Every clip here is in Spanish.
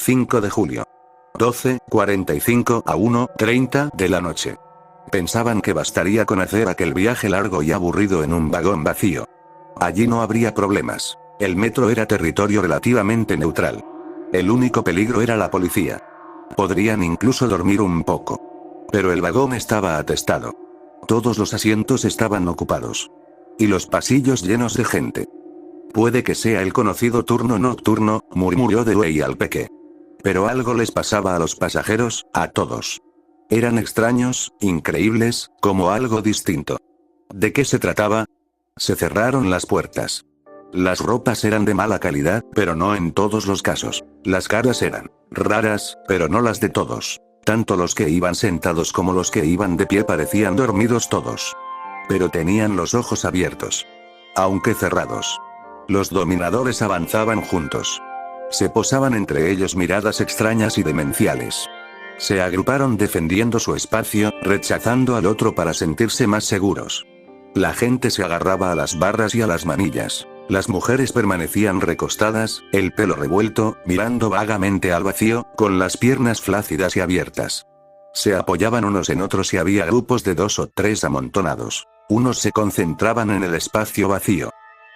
5 de julio. 12:45 a 1:30 de la noche. Pensaban que bastaría con hacer aquel viaje largo y aburrido en un vagón vacío. Allí no habría problemas. El metro era territorio relativamente neutral. El único peligro era la policía. Podrían incluso dormir un poco. Pero el vagón estaba atestado. Todos los asientos estaban ocupados. Y los pasillos llenos de gente. Puede que sea el conocido turno nocturno, murmuró Dewey al peque. Pero algo les pasaba a los pasajeros, a todos. Eran extraños, increíbles, como algo distinto. ¿De qué se trataba? Se cerraron las puertas. Las ropas eran de mala calidad, pero no en todos los casos. Las caras eran raras, pero no las de todos. Tanto los que iban sentados como los que iban de pie parecían dormidos todos. Pero tenían los ojos abiertos. Aunque cerrados. Los dominadores avanzaban juntos. Se posaban entre ellos miradas extrañas y demenciales. Se agruparon defendiendo su espacio, rechazando al otro para sentirse más seguros. La gente se agarraba a las barras y a las manillas. Las mujeres permanecían recostadas, el pelo revuelto, mirando vagamente al vacío, con las piernas flácidas y abiertas. Se apoyaban unos en otros y había grupos de 2 o 3 amontonados. Unos se concentraban en el espacio vacío.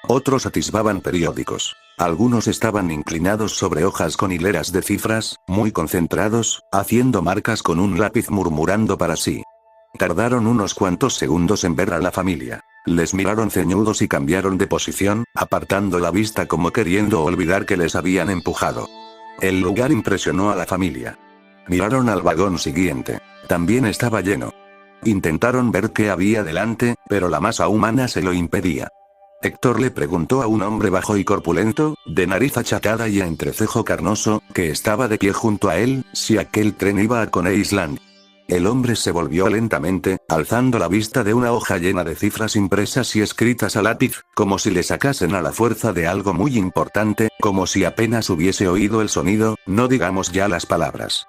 Otros atisbaban periódicos. Algunos estaban inclinados sobre hojas con hileras de cifras, muy concentrados, haciendo marcas con un lápiz murmurando para sí. Tardaron unos cuantos segundos en ver a la familia. Les miraron ceñudos y cambiaron de posición, apartando la vista como queriendo olvidar que les habían empujado. El lugar impresionó a la familia. Miraron al vagón siguiente. También estaba lleno. Intentaron ver qué había delante, pero la masa humana se lo impedía. Héctor le preguntó a un hombre bajo y corpulento, de nariz achatada y entrecejo carnoso, que estaba de pie junto a él, si aquel tren iba a Coney Island. El hombre se volvió lentamente, alzando la vista de una hoja llena de cifras impresas y escritas a lápiz, como si le sacasen a la fuerza de algo muy importante, como si apenas hubiese oído el sonido, no digamos ya las palabras.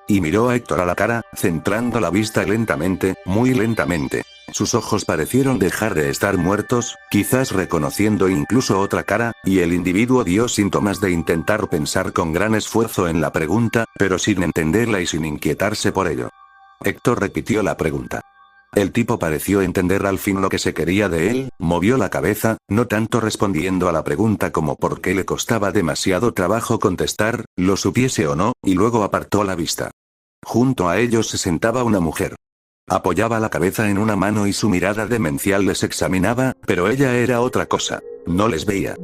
Y miró a Héctor a la cara, centrando la vista lentamente, muy lentamente. Sus ojos parecieron dejar de estar muertos, quizás reconociendo incluso otra cara, y el individuo dio síntomas de intentar pensar con gran esfuerzo en la pregunta, pero sin entenderla y sin inquietarse por ello. Héctor repitió la pregunta. El tipo pareció entender al fin lo que se quería de él, movió la cabeza, no tanto respondiendo a la pregunta como porque le costaba demasiado trabajo contestar, lo supiese o no, y luego apartó la vista. Junto a ellos se sentaba una mujer. Apoyaba la cabeza en una mano y su mirada demencial les examinaba, pero ella era otra cosa. No les veía.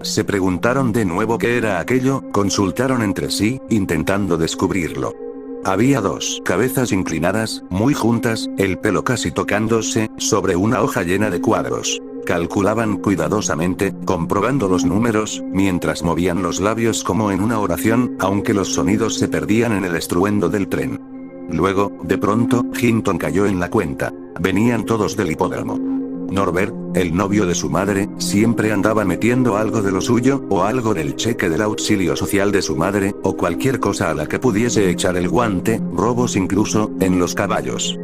Se preguntaron de nuevo qué era aquello, consultaron entre sí, intentando descubrirlo. Había 2 cabezas inclinadas, muy juntas, el pelo casi tocándose, sobre una hoja llena de cuadros. Calculaban cuidadosamente, comprobando los números, mientras movían los labios como en una oración, aunque los sonidos se perdían en el estruendo del tren. Luego, de pronto, Hinton cayó en la cuenta. Venían todos del hipódromo. Norbert, el novio de su madre, siempre andaba metiendo algo de lo suyo, o algo del cheque del auxilio social de su madre, o cualquier cosa a la que pudiese echar el guante, robos incluso, en los caballos.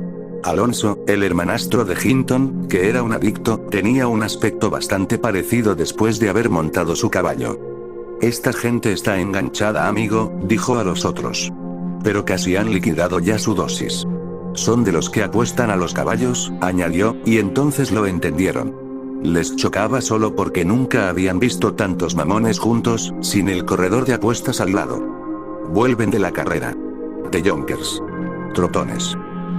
Alonso, el hermanastro de Hinton, que era un adicto, tenía un aspecto bastante parecido después de haber montado su caballo. Esta gente está enganchada, amigo, dijo a los otros. Pero casi han liquidado ya su dosis. Son de los que apuestan a los caballos, añadió, y entonces lo entendieron. Les chocaba solo porque nunca habían visto tantos mamones juntos, sin el corredor de apuestas al lado. Vuelven de la carrera. De Yonkers. Trotones.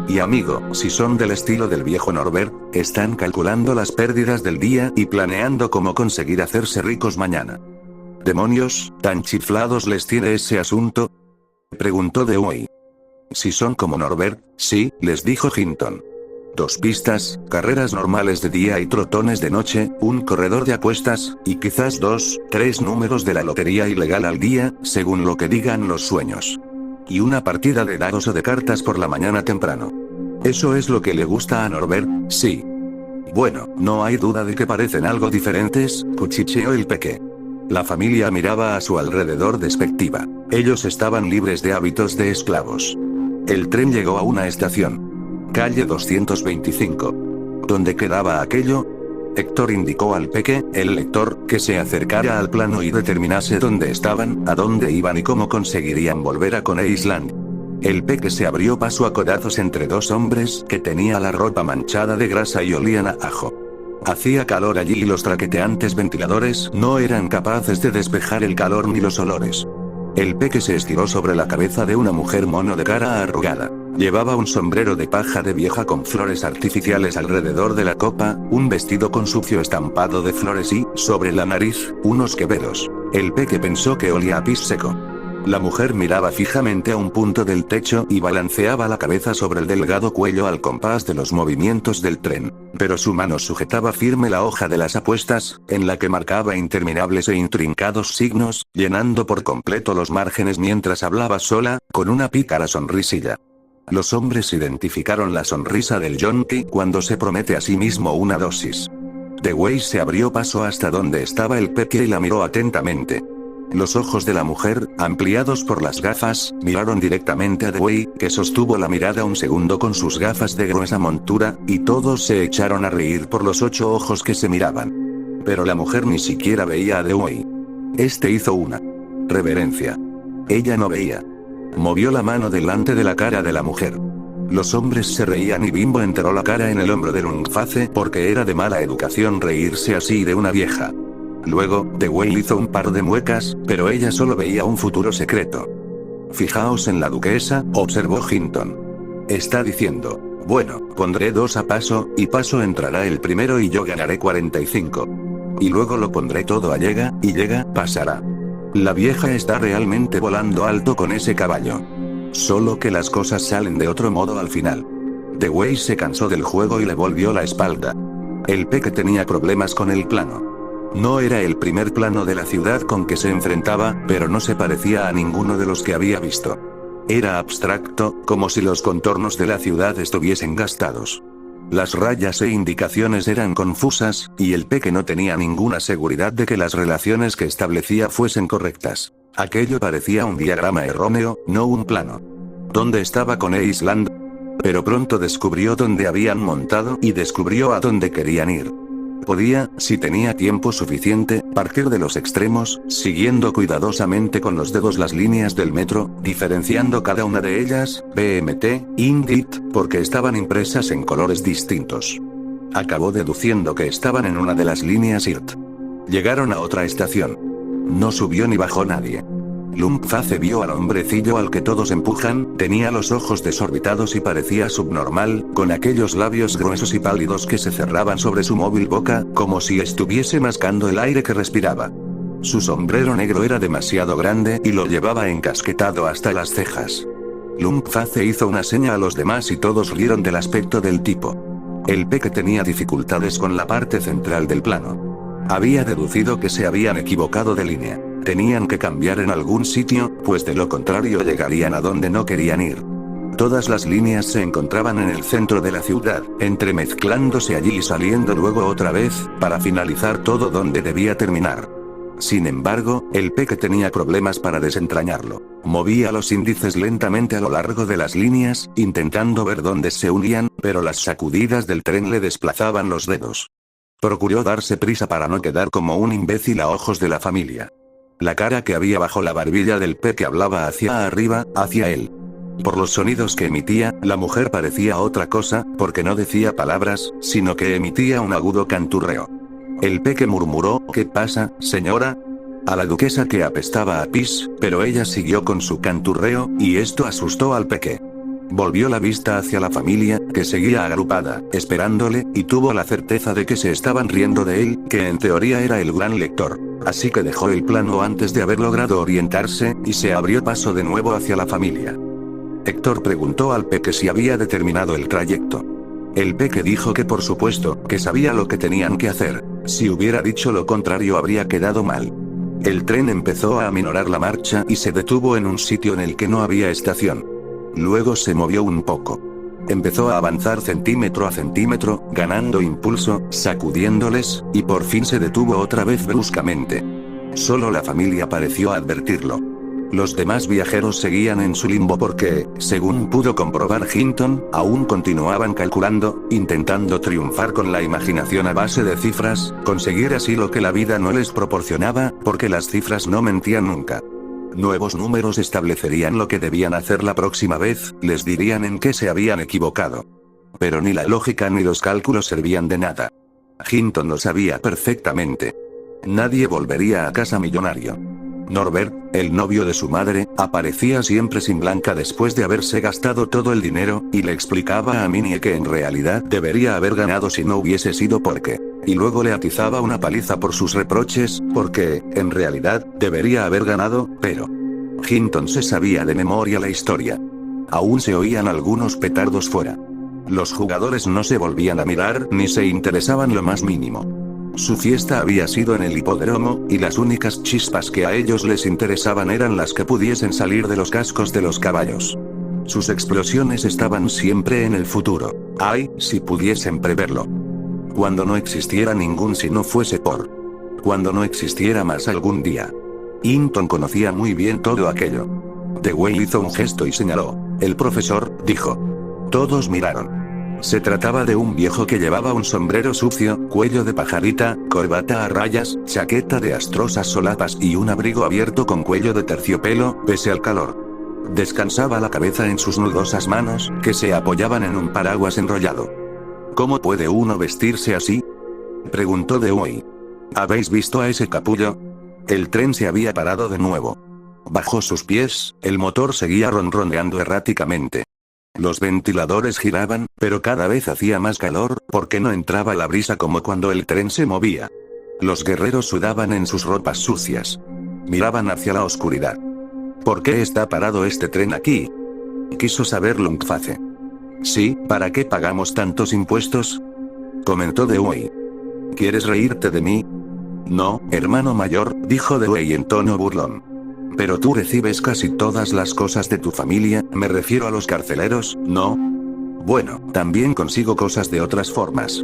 Y amigo, si son del estilo del viejo Norbert, están calculando las pérdidas del día y planeando cómo conseguir hacerse ricos mañana. ¿Demonios, tan chiflados les tiene ese asunto?, preguntó Dewey. Si son como Norbert, sí, les dijo Hinton. 2 pistas, carreras normales de día y trotones de noche, un corredor de apuestas, y quizás 2, 3 números de la lotería ilegal al día, según lo que digan los sueños. Y una partida de dados o de cartas por la mañana temprano. Eso es lo que le gusta a Norbert, sí. Bueno, no hay duda de que parecen algo diferentes, cuchicheó el peque. La familia miraba a su alrededor despectiva. Ellos estaban libres de hábitos de esclavos. El tren llegó a una estación. Calle 225. ¿Dónde quedaba aquello? Héctor indicó al peque, el lector, que se acercara al plano y determinase dónde estaban, a dónde iban y cómo conseguirían volver a Coney Island. El peque se abrió paso a codazos entre dos hombres que tenían la ropa manchada de grasa y olían a ajo. Hacía calor allí y los traqueteantes ventiladores no eran capaces de despejar el calor ni los olores. El peque se estiró sobre la cabeza de una mujer mono de cara arrugada. Llevaba un sombrero de paja de vieja con flores artificiales alrededor de la copa, un vestido con sucio estampado de flores y, sobre la nariz, unos quevedos. El peque pensó que olía a pis seco. La mujer miraba fijamente a un punto del techo y balanceaba la cabeza sobre el delgado cuello al compás de los movimientos del tren, pero su mano sujetaba firme la hoja de las apuestas, en la que marcaba interminables e intrincados signos, llenando por completo los márgenes mientras hablaba sola, con una pícara sonrisilla. Los hombres identificaron la sonrisa del yonki cuando se promete a sí mismo una dosis. Dewey se abrió paso hasta donde estaba el peque y la miró atentamente. Los ojos de la mujer, ampliados por las gafas, miraron directamente a Dewey, que sostuvo la mirada un segundo con sus gafas de gruesa montura, y todos se echaron a reír por los 8 ojos que se miraban. Pero la mujer ni siquiera veía a Dewey. Este hizo una reverencia. Ella no veía. Movió la mano delante de la cara de la mujer. Los hombres se reían y Bimbo enterró la cara en el hombro de Lungface porque era de mala educación reírse así de una vieja. Luego, Dewey hizo un par de muecas, pero ella solo veía un futuro secreto. Fijaos en la duquesa, observó Hinton. Está diciendo, bueno, pondré 2 a Paso, y Paso entrará el primero y yo ganaré 45. Y luego lo pondré todo a Llega, y Llega pasará. La vieja está realmente volando alto con ese caballo. Solo que las cosas salen de otro modo al final. Dewey se cansó del juego y le volvió la espalda. El peque tenía problemas con el plano. No era el primer plano de la ciudad con que se enfrentaba, pero no se parecía a ninguno de los que había visto. Era abstracto, como si los contornos de la ciudad estuviesen gastados. Las rayas e indicaciones eran confusas, y el peque no tenía ninguna seguridad de que las relaciones que establecía fuesen correctas. Aquello parecía un diagrama erróneo, no un plano. ¿Dónde estaba Coney Island? Pero pronto descubrió dónde habían montado y descubrió a dónde querían ir. Podía, si tenía tiempo suficiente, partir de los extremos, siguiendo cuidadosamente con los dedos las líneas del metro, diferenciando cada una de ellas, BMT, Indit, porque estaban impresas en colores distintos. Acabó deduciendo que estaban en una de las líneas IRT. Llegaron a otra estación. No subió ni bajó nadie. Lungface vio al hombrecillo al que todos empujan, tenía los ojos desorbitados y parecía subnormal, con aquellos labios gruesos y pálidos que se cerraban sobre su móvil boca, como si estuviese mascando el aire que respiraba. Su sombrero negro era demasiado grande y lo llevaba encasquetado hasta las cejas. Lungface hizo una seña a los demás y todos rieron del aspecto del tipo. El peque tenía dificultades con la parte central del plano. Había deducido que se habían equivocado de línea. Tenían que cambiar en algún sitio, pues de lo contrario llegarían a donde no querían ir. Todas las líneas se encontraban en el centro de la ciudad, entremezclándose allí y saliendo luego otra vez, para finalizar todo donde debía terminar. Sin embargo, el peque tenía problemas para desentrañarlo. Movía los índices lentamente a lo largo de las líneas, intentando ver dónde se unían, pero las sacudidas del tren le desplazaban los dedos. Procuró darse prisa para no quedar como un imbécil a ojos de la familia. La cara que había bajo la barbilla del peque hablaba hacia arriba, hacia él. Por los sonidos que emitía, la mujer parecía otra cosa, porque no decía palabras, sino que emitía un agudo canturreo. El peque murmuró, ¿qué pasa, señora? A la duquesa que apestaba a pis, pero ella siguió con su canturreo, y esto asustó al peque. Volvió la vista hacia la familia, que seguía agrupada, esperándole, y tuvo la certeza de que se estaban riendo de él, que en teoría era el gran lector. Así que dejó el plano antes de haber logrado orientarse, y se abrió paso de nuevo hacia la familia. Héctor preguntó al peque si había determinado el trayecto. El peque dijo que por supuesto, que sabía lo que tenían que hacer. Si hubiera dicho lo contrario habría quedado mal. El tren empezó a aminorar la marcha y se detuvo en un sitio en el que no había estación. Luego se movió un poco. Empezó a avanzar centímetro a centímetro, ganando impulso, sacudiéndoles, y por fin se detuvo otra vez bruscamente. Solo la familia pareció advertirlo. Los demás viajeros seguían en su limbo porque, según pudo comprobar Hinton, aún continuaban calculando, intentando triunfar con la imaginación a base de cifras, conseguir así lo que la vida no les proporcionaba, porque las cifras no mentían nunca. Nuevos números establecerían lo que debían hacer la próxima vez, les dirían en qué se habían equivocado. Pero ni la lógica ni los cálculos servían de nada. Hinton lo sabía perfectamente. Nadie volvería a casa millonario. Norbert, el novio de su madre, aparecía siempre sin Blanca después de haberse gastado todo el dinero, y le explicaba a Minnie que en realidad debería haber ganado si no hubiese sido porque. Y luego le atizaba una paliza por sus reproches, porque, en realidad, debería haber ganado, pero. Hinton se sabía de memoria la historia. Aún se oían algunos petardos fuera. Los jugadores no se volvían a mirar ni se interesaban lo más mínimo. Su fiesta había sido en el hipódromo, y las únicas chispas que a ellos les interesaban eran las que pudiesen salir de los cascos de los caballos. Sus explosiones estaban siempre en el futuro. Ay, si pudiesen preverlo. Cuando no existiera ningún si no fuese por. Cuando no existiera más algún día. Hinton conocía muy bien todo aquello. Dewey hizo un gesto y señaló. El profesor, dijo. Todos miraron. Se trataba de un viejo que llevaba un sombrero sucio, cuello de pajarita, corbata a rayas, chaqueta de astrosas solapas y un abrigo abierto con cuello de terciopelo, pese al calor. Descansaba la cabeza en sus nudosas manos, que se apoyaban en un paraguas enrollado. ¿Cómo puede uno vestirse así?, preguntó Dewey. ¿Habéis visto a ese capullo? El tren se había parado de nuevo. Bajo sus pies, el motor seguía ronroneando erráticamente. Los ventiladores giraban, pero cada vez hacía más calor, porque no entraba la brisa como cuando el tren se movía. Los guerreros sudaban en sus ropas sucias. Miraban hacia la oscuridad. ¿Por qué está parado este tren aquí?, quiso saber Luftwaffe. Sí, ¿para qué pagamos tantos impuestos?, comentó Dewey. ¿Quieres reírte de mí? No, hermano mayor, dijo Dewey en tono burlón. Pero tú recibes casi todas las cosas de tu familia, me refiero a los carceleros, ¿no? Bueno, también consigo cosas de otras formas.